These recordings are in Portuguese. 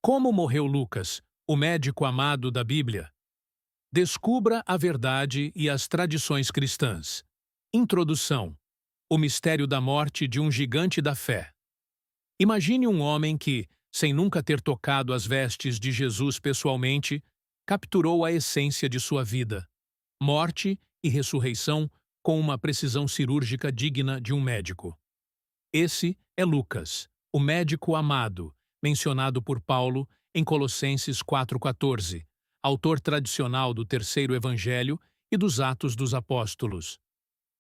Como morreu Lucas, o médico amado da Bíblia? Descubra a verdade e as tradições cristãs. Introdução: o mistério da morte de um gigante da fé. Imagine um homem que, sem nunca ter tocado as vestes de Jesus pessoalmente, capturou a essência de sua vida, morte e ressurreição, com uma precisão cirúrgica digna de um médico. Esse é Lucas, o médico amado, mencionado por Paulo em Colossenses 4,14, autor tradicional do terceiro evangelho e dos Atos dos Apóstolos.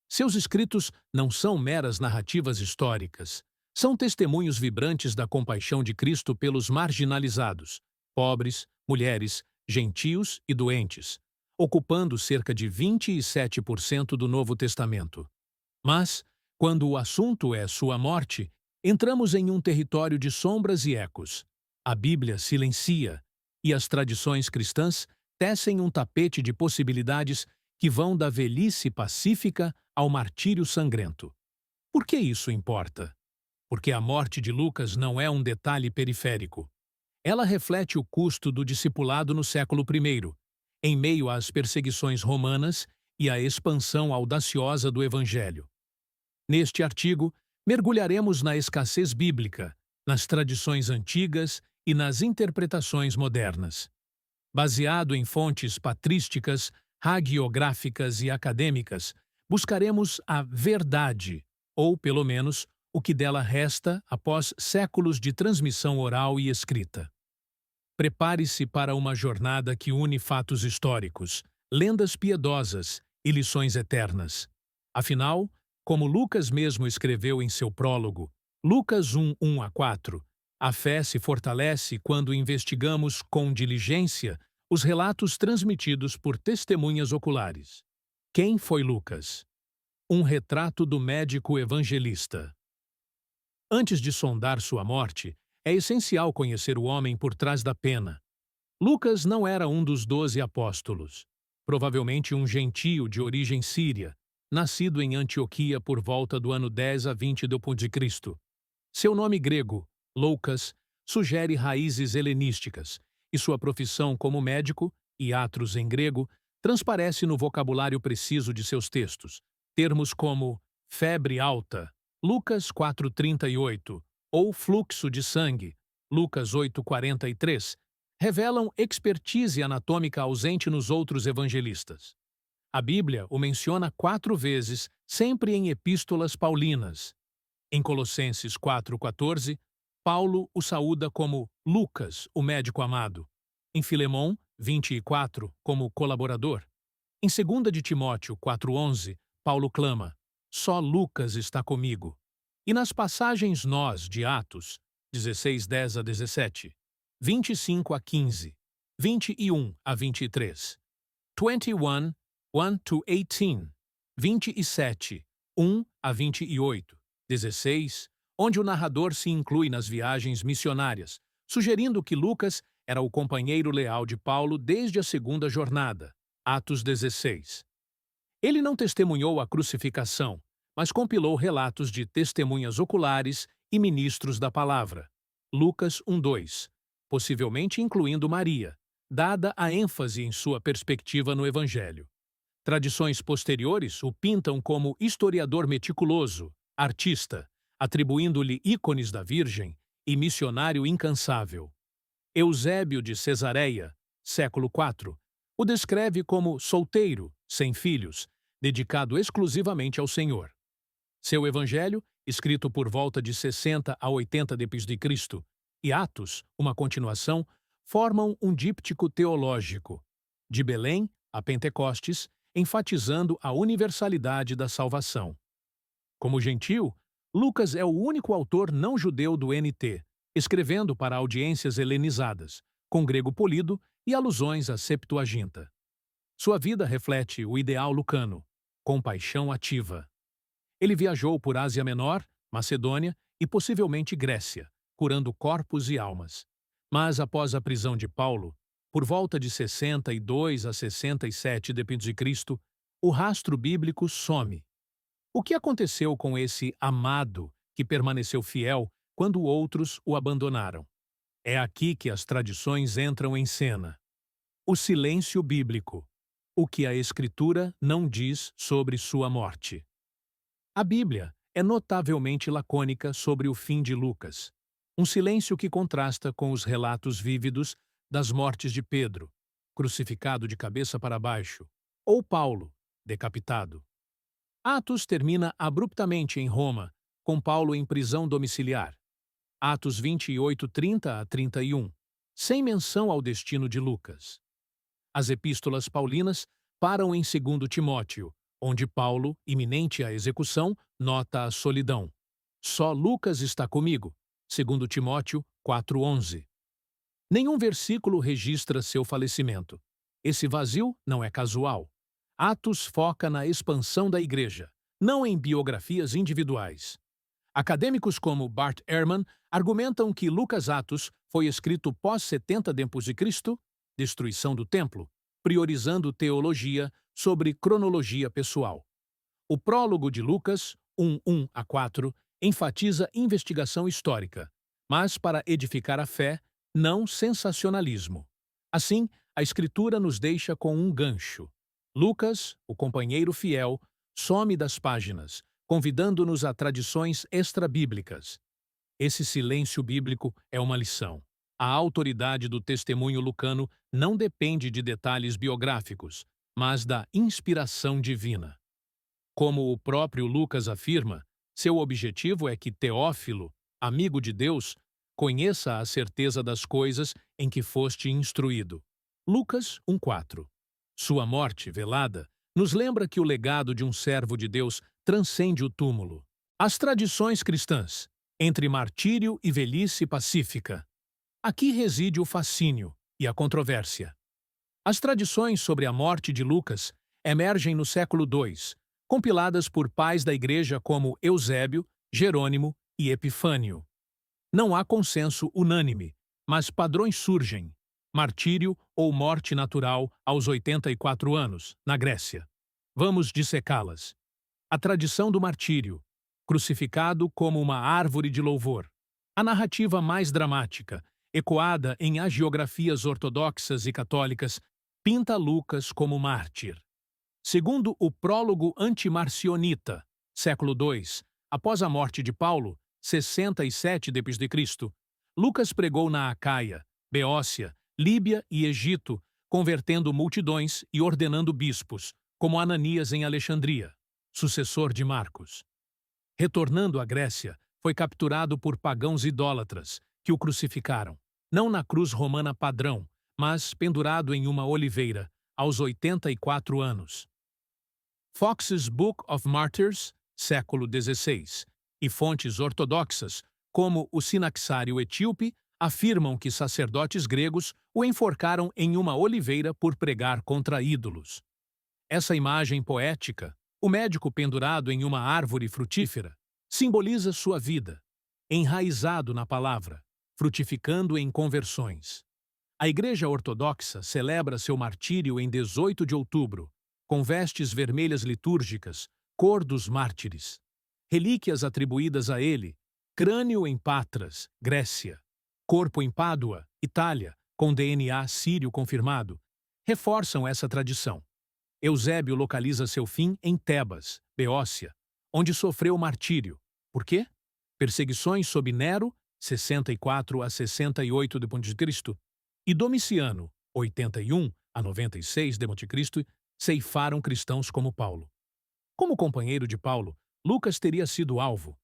Seus escritos não são meras narrativas históricas, são testemunhos vibrantes da compaixão de Cristo pelos marginalizados, pobres, mulheres, gentios e doentes, ocupando cerca de 27% do Novo Testamento. Mas, quando o assunto é sua morte, entramos em um território de sombras e ecos. A Bíblia silencia, e as tradições cristãs tecem um tapete de possibilidades que vão da velhice pacífica ao martírio sangrento. Por que isso importa? Porque a morte de Lucas não é um detalhe periférico. Ela reflete o custo do discipulado no século I, em meio às perseguições romanas e à expansão audaciosa do Evangelho. Neste artigo, mergulharemos na escassez bíblica, nas tradições antigas e nas interpretações modernas. Baseado em fontes patrísticas, hagiográficas e acadêmicas, buscaremos a verdade, ou, pelo menos, o que dela resta após séculos de transmissão oral e escrita. Prepare-se para uma jornada que une fatos históricos, lendas piedosas e lições eternas. Afinal, como Lucas mesmo escreveu em seu prólogo, Lucas 1:1-4, a fé se fortalece quando investigamos com diligência os relatos transmitidos por testemunhas oculares. Quem foi Lucas? Um retrato do médico evangelista. Antes de sondar sua morte, é essencial conhecer o homem por trás da pena. Lucas não era um dos 12 apóstolos. Provavelmente um gentio de origem síria, nascido em Antioquia por volta do ano 10 a 20 d.C. Seu nome grego, Loukas, sugere raízes helenísticas, e sua profissão como médico, iatros em grego, transparece no vocabulário preciso de seus textos. Termos como febre alta, Lucas 4,38, ou fluxo de sangue, Lucas 8,43, revelam expertise anatômica ausente nos outros evangelistas. A Bíblia o menciona 4 vezes, sempre em epístolas paulinas. Em Colossenses 4,14, Paulo o saúda como Lucas, o médico amado. Em Filemão 20,4, como colaborador. Em 2 de Timóteo 4,11, Paulo clama: só Lucas está comigo. E nas passagens nós de Atos 16:10-17, 25-15, 21-23, 21, 1-18, 27, 1-28, 16, onde o narrador se inclui nas viagens missionárias, sugerindo que Lucas era o companheiro leal de Paulo desde a segunda jornada, Atos 16. Ele não testemunhou a crucificação, mas compilou relatos de testemunhas oculares e ministros da palavra, Lucas 1:2, possivelmente incluindo Maria, dada a ênfase em sua perspectiva no Evangelho. Tradições posteriores o pintam como historiador meticuloso, artista, atribuindo-lhe ícones da Virgem e missionário incansável. Eusébio de Cesareia, século IV, o descreve como solteiro, sem filhos, dedicado exclusivamente ao Senhor. Seu Evangelho, escrito por volta de 60 a 80 d.C., e Atos, uma continuação, formam um díptico teológico, de Belém a Pentecostes, enfatizando a universalidade da salvação. Como gentio, Lucas é o único autor não-judeu do NT, escrevendo para audiências helenizadas, com grego polido e alusões à Septuaginta. Sua vida reflete o ideal lucano, compaixão ativa. Ele viajou por Ásia Menor, Macedônia e possivelmente Grécia, curando corpos e almas. Mas após a prisão de Paulo, por volta de 62 a 67 d.C., o rastro bíblico some. O que aconteceu com esse amado que permaneceu fiel quando outros o abandonaram? É aqui que as tradições entram em cena. O silêncio bíblico. O que a Escritura não diz sobre sua morte. A Bíblia é notavelmente lacônica sobre o fim de Lucas. Um silêncio que contrasta com os relatos vívidos das mortes de Pedro, crucificado de cabeça para baixo, ou Paulo, decapitado. Atos termina abruptamente em Roma, com Paulo em prisão domiciliar. Atos 28, 30 a 31, sem menção ao destino de Lucas. As epístolas paulinas param em 2 Timóteo, onde Paulo, iminente à execução, nota a solidão. Só Lucas está comigo. 2 Timóteo 4:11. Nenhum versículo registra seu falecimento. Esse vazio não é casual. Atos foca na expansão da igreja, não em biografias individuais. Acadêmicos como Bart Ehrman argumentam que Lucas Atos foi escrito pós 70 d.C., destruição do templo, priorizando teologia sobre cronologia pessoal. O prólogo de Lucas, 1:1 a 4, enfatiza investigação histórica, mas para edificar a fé, não sensacionalismo. Assim, a Escritura nos deixa com um gancho. Lucas, o companheiro fiel, some das páginas, convidando-nos a tradições extrabíblicas. Esse silêncio bíblico é uma lição. A autoridade do testemunho lucano não depende de detalhes biográficos, mas da inspiração divina. Como o próprio Lucas afirma, seu objetivo é que Teófilo, amigo de Deus, conheça a certeza das coisas em que foste instruído. Lucas 1:4. Sua morte velada nos lembra que o legado de um servo de Deus transcende o túmulo. As tradições cristãs, entre martírio e velhice pacífica. Aqui reside o fascínio e a controvérsia. As tradições sobre a morte de Lucas emergem no século II, compiladas por pais da Igreja como Eusébio, Jerônimo e Epifânio. Não há consenso unânime, mas padrões surgem. Martírio ou morte natural aos 84 anos, na Grécia. Vamos dissecá-las. A tradição do martírio, crucificado como uma árvore de louvor. A narrativa mais dramática, ecoada em hagiografias ortodoxas e católicas, pinta Lucas como mártir. Segundo o prólogo antimarcionita, século II, após a morte de Paulo, 67 d.C., Lucas pregou na Acaia, Beócia, Líbia e Egito, convertendo multidões e ordenando bispos, como Ananias em Alexandria, sucessor de Marcos. Retornando à Grécia, foi capturado por pagãos idólatras, que o crucificaram, não na cruz romana padrão, mas pendurado em uma oliveira, aos 84 anos. Fox's Book of Martyrs, século XVI, e fontes ortodoxas, como o Sinaxário etíope, afirmam que sacerdotes gregos o enforcaram em uma oliveira por pregar contra ídolos. Essa imagem poética, o médico pendurado em uma árvore frutífera, simboliza sua vida, enraizado na palavra, frutificando em conversões. A Igreja Ortodoxa celebra seu martírio em 18 de outubro, com vestes vermelhas litúrgicas, cor dos mártires. Relíquias atribuídas a ele, crânio em Patras, Grécia, corpo em Pádua, Itália, com DNA sírio confirmado, reforçam essa tradição. Eusébio localiza seu fim em Tebas, Beócia, onde sofreu martírio. Por quê? Perseguições sob Nero, 64 a 68 d.C., e Domiciano, 81 a 96 d.C., ceifaram cristãos como Paulo. Como companheiro de Paulo, Lucas teria sido alvo.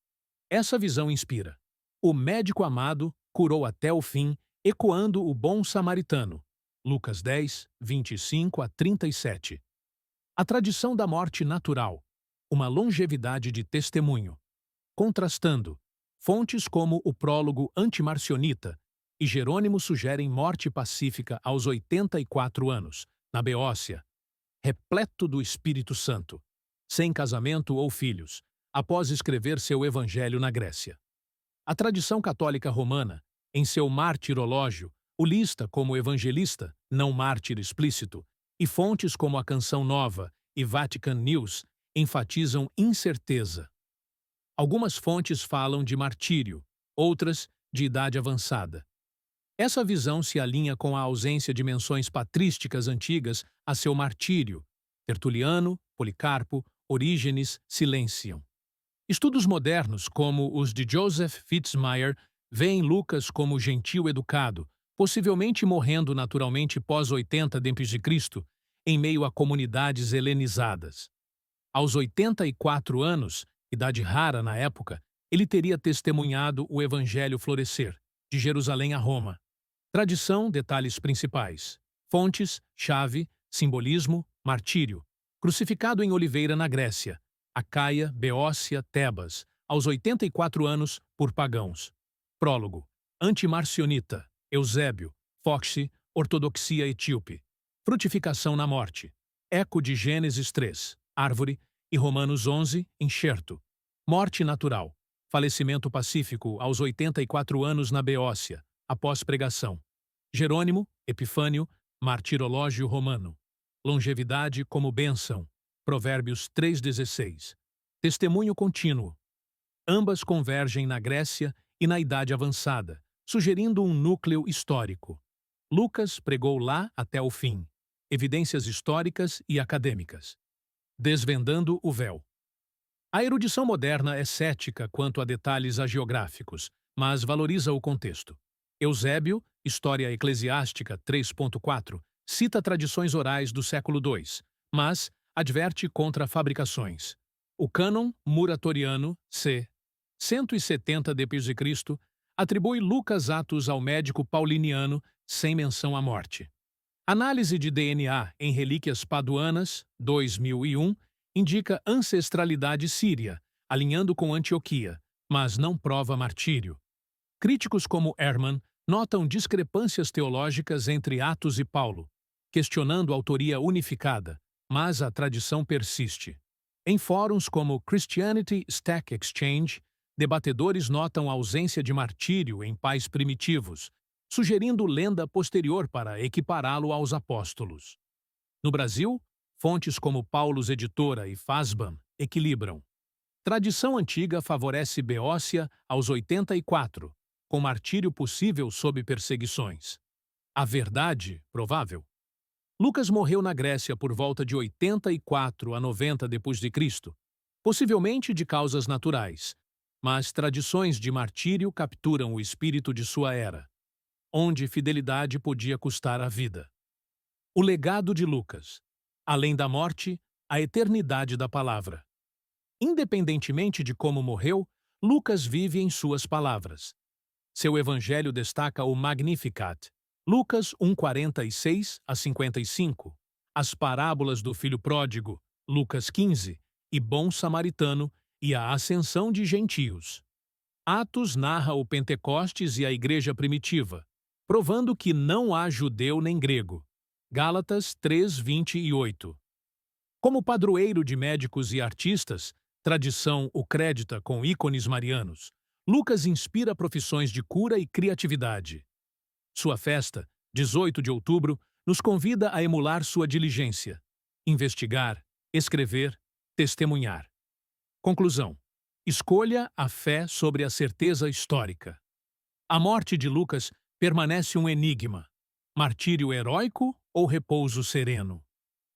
Essa visão inspira. O médico amado curou até o fim, ecoando o bom samaritano. Lucas 10, 25 a 37. A tradição da morte natural, uma longevidade de testemunho. Contrastando, fontes como o prólogo antimarcionita e Jerônimo sugerem morte pacífica aos 84 anos, na Beócia, repleto do Espírito Santo, sem casamento ou filhos, após escrever seu evangelho na Grécia. A tradição católica romana, em seu martirológio, o lista como evangelista, não mártir explícito, e fontes como a Canção Nova e Vatican News enfatizam incerteza. Algumas fontes falam de martírio, outras de idade avançada. Essa visão se alinha com a ausência de menções patrísticas antigas a seu martírio. Tertuliano, Policarpo, Orígenes silenciam. Estudos modernos, como os de Joseph Fitzmyer, veem Lucas como gentil educado, possivelmente morrendo naturalmente pós 80 d.C., em meio a comunidades helenizadas. Aos 84 anos, idade rara na época, ele teria testemunhado o Evangelho florescer, de Jerusalém a Roma. Tradição, detalhes principais. Fontes, chave, simbolismo, martírio. Crucificado em Oliveira, na Grécia. Acaia, Beócia, Tebas, aos 84 anos, por pagãos. Prólogo. Antimarcionita. Eusébio. Foxe. Ortodoxia etíope. Frutificação na morte. Eco de Gênesis 3. Árvore. E Romanos 11. Enxerto. Morte natural. Falecimento pacífico aos 84 anos na Beócia, após pregação. Jerônimo. Epifânio. Martirológio romano. Longevidade como bênção. Provérbios 3,16. Testemunho contínuo. Ambas convergem na Grécia e na Idade Avançada, sugerindo um núcleo histórico. Lucas pregou lá até o fim. Evidências históricas e acadêmicas. Desvendando o véu. A erudição moderna é cética quanto a detalhes hagiográficos, mas valoriza o contexto. Eusébio, História Eclesiástica 3.4, cita tradições orais do século II, mas adverte contra fabricações. O cânon muratoriano, c. 170 d.C., atribui Lucas Atos ao médico pauliniano sem menção à morte. Análise de DNA em relíquias paduanas, 2001, indica ancestralidade síria, alinhando com Antioquia, mas não prova martírio. Críticos como Ehrman notam discrepâncias teológicas entre Atos e Paulo, questionando a autoria unificada, mas a tradição persiste. Em fóruns como Christianity Stack Exchange, debatedores notam a ausência de martírio em pais primitivos, sugerindo lenda posterior para equipará-lo aos apóstolos. No Brasil, fontes como Paulus Editora e Fasban equilibram. Tradição antiga favorece Beócia aos 84, com martírio possível sob perseguições. A verdade, provável. Lucas morreu na Grécia por volta de 84 a 90 d.C., possivelmente de causas naturais, mas tradições de martírio capturam o espírito de sua era, onde fidelidade podia custar a vida. O legado de Lucas. Além da morte, a eternidade da palavra. Independentemente de como morreu, Lucas vive em suas palavras. Seu evangelho destaca o Magnificat, Lucas 1:46 a 55, as parábolas do filho pródigo, Lucas 15, e bom samaritano e a ascensão de gentios. Atos narra o Pentecostes e a igreja primitiva, provando que não há judeu nem grego. Gálatas 3:28. Como padroeiro de médicos e artistas, tradição o crédita com ícones marianos, Lucas inspira profissões de cura e criatividade. Sua festa, 18 de outubro, nos convida a emular sua diligência, investigar, escrever, testemunhar. Conclusão. Escolha a fé sobre a certeza histórica. A morte de Lucas permanece um enigma. Martírio heróico ou repouso sereno?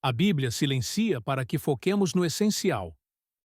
A Bíblia silencia para que foquemos no essencial.